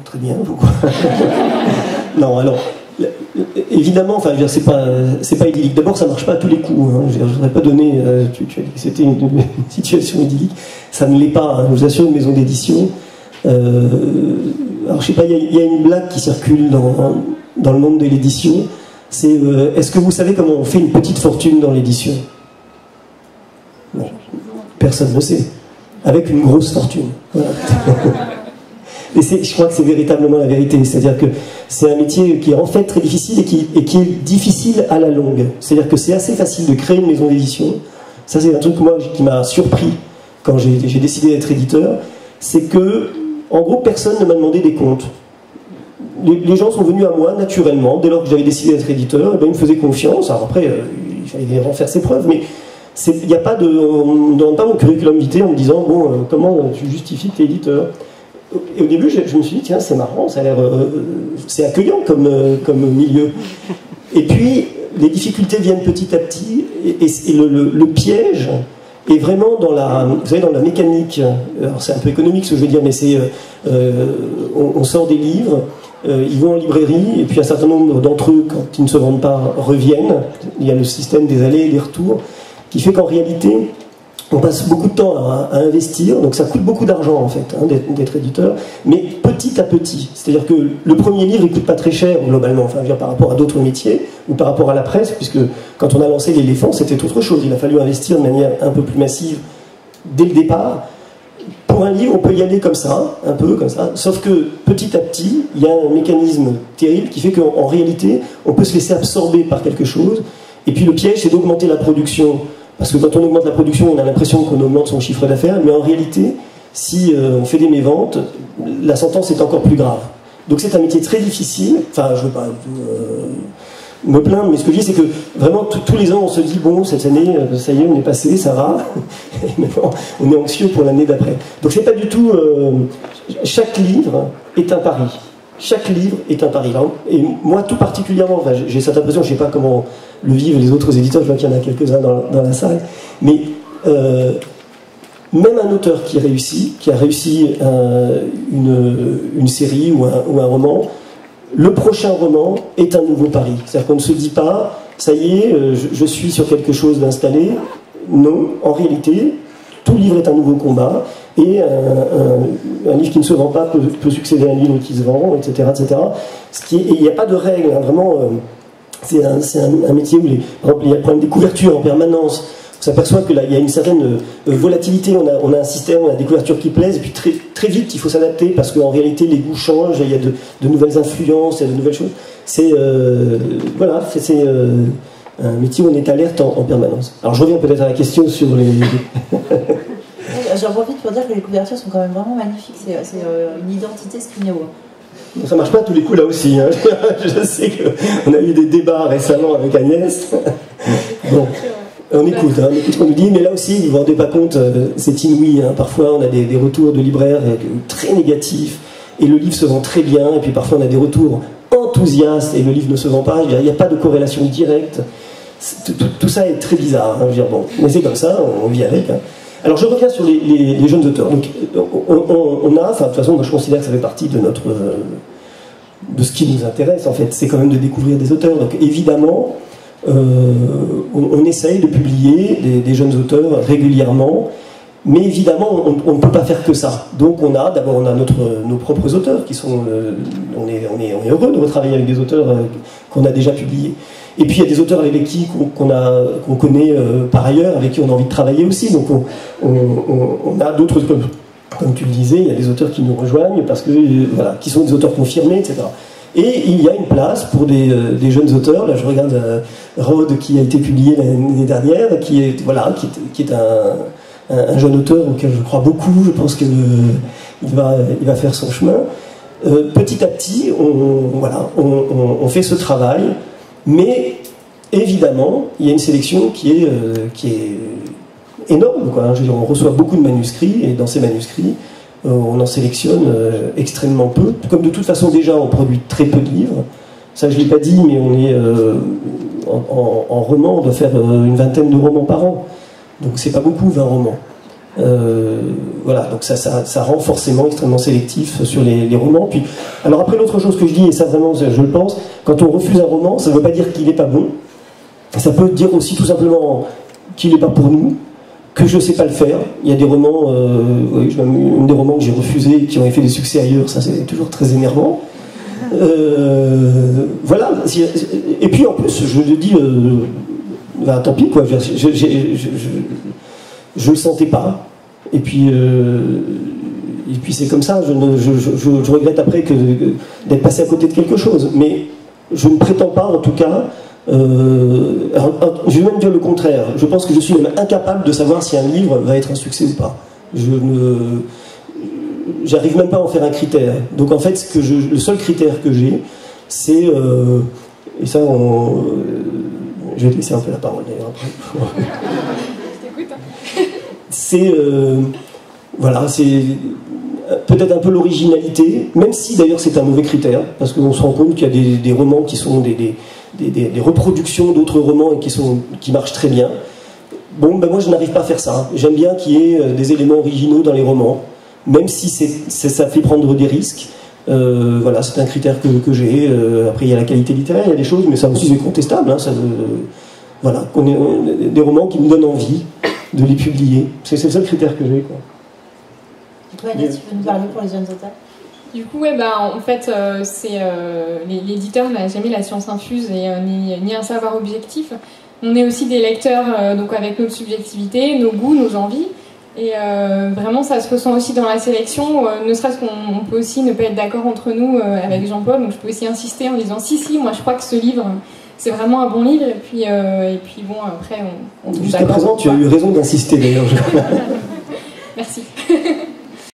Très bien, pourquoi? Non, alors, évidemment, enfin, c'est pas idyllique. D'abord, ça marche pas à tous les coups. Hein. Je voudrais pas donner. Tu as dit que c'était une situation idyllique. Ça ne l'est pas. Hein. Je vous assure, une maison d'édition. Alors, je sais pas. Il y a une blague qui circule dans le monde de l'édition. C'est est-ce que vous savez comment on fait une petite fortune dans l'édition? Non, personne ne sait. Avec une grosse fortune. Voilà. Et je crois que c'est véritablement la vérité. C'est-à-dire que c'est un métier qui est en fait très difficile et qui est difficile à la longue. C'est-à-dire que c'est assez facile de créer une maison d'édition. Ça, c'est un truc moi, qui m'a surpris quand j'ai décidé d'être éditeur. C'est que, en gros, personne ne m'a demandé des comptes. Les gens sont venus à moi naturellement. Dès lors que j'avais décidé d'être éditeur, et bien, ils me faisaient confiance. Alors après, il fallait vraiment faire ses preuves. Mais il n'y a pas de... On ne donne pas mon curriculum vitae en me disant, bon, comment tu justifies que tu es éditeur? Et au début, je me suis dit, tiens, c'est marrant, ça a l'air... c'est accueillant comme milieu. Et puis, les difficultés viennent petit à petit, et le piège est vraiment dans vous savez, dans la mécanique. Alors, c'est un peu économique, ce que je veux dire, mais c'est... on sort des livres, ils vont en librairie, et puis un certain nombre d'entre eux, quand ils ne se vendent pas, reviennent. Il y a le système des allers et des retours, qui fait qu'en réalité... On passe beaucoup de temps à investir, donc ça coûte beaucoup d'argent en fait, hein, d'être éditeur, mais petit à petit. C'est-à-dire que le premier livre, il coûte pas très cher globalement, enfin, je veux dire, par rapport à d'autres métiers, ou par rapport à la presse, puisque quand on a lancé l'éléphant, c'était autre chose. Il a fallu investir de manière un peu plus massive dès le départ. Pour un livre, on peut y aller comme ça, un peu comme ça, sauf que petit à petit, il y a un mécanisme terrible qui fait qu'en réalité, on peut se laisser absorber par quelque chose, et puis le piège, c'est d'augmenter la production. Parce que quand on augmente la production, on a l'impression qu'on augmente son chiffre d'affaires, mais en réalité, si on fait des méventes, la sentence est encore plus grave. Donc c'est un métier très difficile. Enfin, je ne veux pas me plaindre, mais ce que je dis, c'est que vraiment, tous les ans, on se dit, bon, cette année, ça y est, on est passé, ça va. Et maintenant, on est anxieux pour l'année d'après. Donc c'est pas du tout... chaque livre est un pari. Chaque livre est un pari. Et moi, tout particulièrement, enfin, j'ai cette impression, je ne sais pas comment le vivent les autres éditeurs, je vois qu'il y en a quelques-uns dans la salle, mais même un auteur qui a réussi une série ou un roman, le prochain roman est un nouveau pari. C'est-à-dire qu'on ne se dit pas, ça y est, je suis sur quelque chose d'installé. Non, en réalité, tout livre est un nouveau combat. Et un livre qui ne se vend pas peut succéder à un livre qui se vend, etc. etc. Et il n'y a pas de règle, hein, vraiment, c'est un métier où, par exemple, il y a le problème des couvertures en permanence. On s'aperçoit qu'il y a une certaine volatilité, on a un système, on a des couvertures qui plaisent, et puis très vite, il faut s'adapter, parce qu'en réalité, les goûts changent, il y a de nouvelles influences, il y a de nouvelles choses. C'est un métier où on est alerte en permanence. Alors je reviens peut-être à la question sur les... J'en profite pour dire que les couvertures sont quand même vraiment magnifiques. C'est une identité Skrineau. Ça marche pas à tous les coups là aussi. Hein. Je sais qu'on a eu des débats récemment avec Agnès. Bon, on écoute ce qu'on nous dit, mais là aussi, vous ne vous rendez pas compte, c'est inouï. Hein. Parfois, on a des retours de libraires très négatifs, et le livre se vend très bien, et puis parfois, on a des retours enthousiastes, et le livre ne se vend pas. Il n'y a pas de corrélation directe. Tout ça est très bizarre. Hein. Je veux dire, bon, mais c'est comme ça, on vit avec. Hein. Alors je reviens sur les jeunes auteurs. Donc, on a, enfin de toute façon, moi je considère que ça fait partie de ce qui nous intéresse en fait, c'est quand même de découvrir des auteurs. Donc évidemment, on essaye de publier des jeunes auteurs régulièrement, mais évidemment on ne peut pas faire que ça. Donc d'abord on a nos propres auteurs qui sont, on est heureux de retravailler avec des auteurs qu'on a déjà publiés. Et puis il y a des auteurs avec qui qu'on connaît par ailleurs, avec qui on a envie de travailler aussi. Donc on a d'autres, comme tu le disais, il y a des auteurs qui nous rejoignent parce que voilà, qui sont des auteurs confirmés, etc. Et il y a une place pour des jeunes auteurs. Là, je regarde Rod qui a été publié l'année dernière, qui est un jeune auteur auquel je crois beaucoup. Je pense qu'il va faire son chemin. Petit à petit, on fait ce travail. Mais évidemment, il y a une sélection qui est énorme, quoi. Je veux dire, on reçoit beaucoup de manuscrits, et dans ces manuscrits, on en sélectionne extrêmement peu. Comme de toute façon, déjà, on produit très peu de livres. Ça, je ne l'ai pas dit, mais on est en roman, on doit faire une vingtaine de romans par an. Donc, c'est pas beaucoup, 20 romans. Voilà, donc ça rend forcément extrêmement sélectif sur les romans. Puis, alors après, l'autre chose que je dis, et ça vraiment je le pense, quand on refuse un roman, ça ne veut pas dire qu'il n'est pas bon. Ça peut dire aussi tout simplement qu'il n'est pas pour nous, que je ne sais pas le faire. Il y a des romans, des romans que j'ai refusés qui ont fait des succès ailleurs, ça c'est toujours très énervant. Voilà. Et puis en plus, je le dis, tant pis quoi, je le sentais pas. Et puis c'est comme ça, je regrette après d'être passé à côté de quelque chose. Mais je ne prétends pas, en tout cas, je vais même dire le contraire. Je pense que je suis même incapable de savoir si un livre va être un succès ou pas. J'arrive même pas à en faire un critère. Donc en fait, le seul critère que j'ai, c'est... et ça, je vais te laisser un peu la parole d'ailleurs après. Je t'écoute. C'est... voilà, c'est peut-être un peu l'originalité, même si d'ailleurs c'est un mauvais critère, parce qu'on se rend compte qu'il y a des romans qui sont des reproductions d'autres romans et qui marchent très bien. Bon, ben moi je n'arrive pas à faire ça. J'aime bien qu'il y ait des éléments originaux dans les romans, même si ça fait prendre des risques. Voilà, c'est un critère que j'ai. Après, il y a la qualité littéraire, il y a des choses, mais ça aussi c'est contestable. Hein, voilà, des romans qui me donnent envie de les publier. C'est le seul critère que j'ai, quoi. Toi, Agnès, tu peux nous parler pour les jeunes auteurs? Du coup, en fait, l'éditeur n'a jamais la science infuse et ni un savoir objectif. On est aussi des lecteurs, donc avec notre subjectivité, nos goûts, nos envies. Et vraiment, ça se ressent aussi dans la sélection. Ne serait-ce qu'on peut aussi ne pas être d'accord entre nous avec Jean-Paul. Donc je peux aussi insister en disant si, moi je crois que ce livre, c'est vraiment un bon livre. Et puis bon, après, on tombe Jusqu'à présent, tu as eu raison d'insister d'ailleurs. Merci.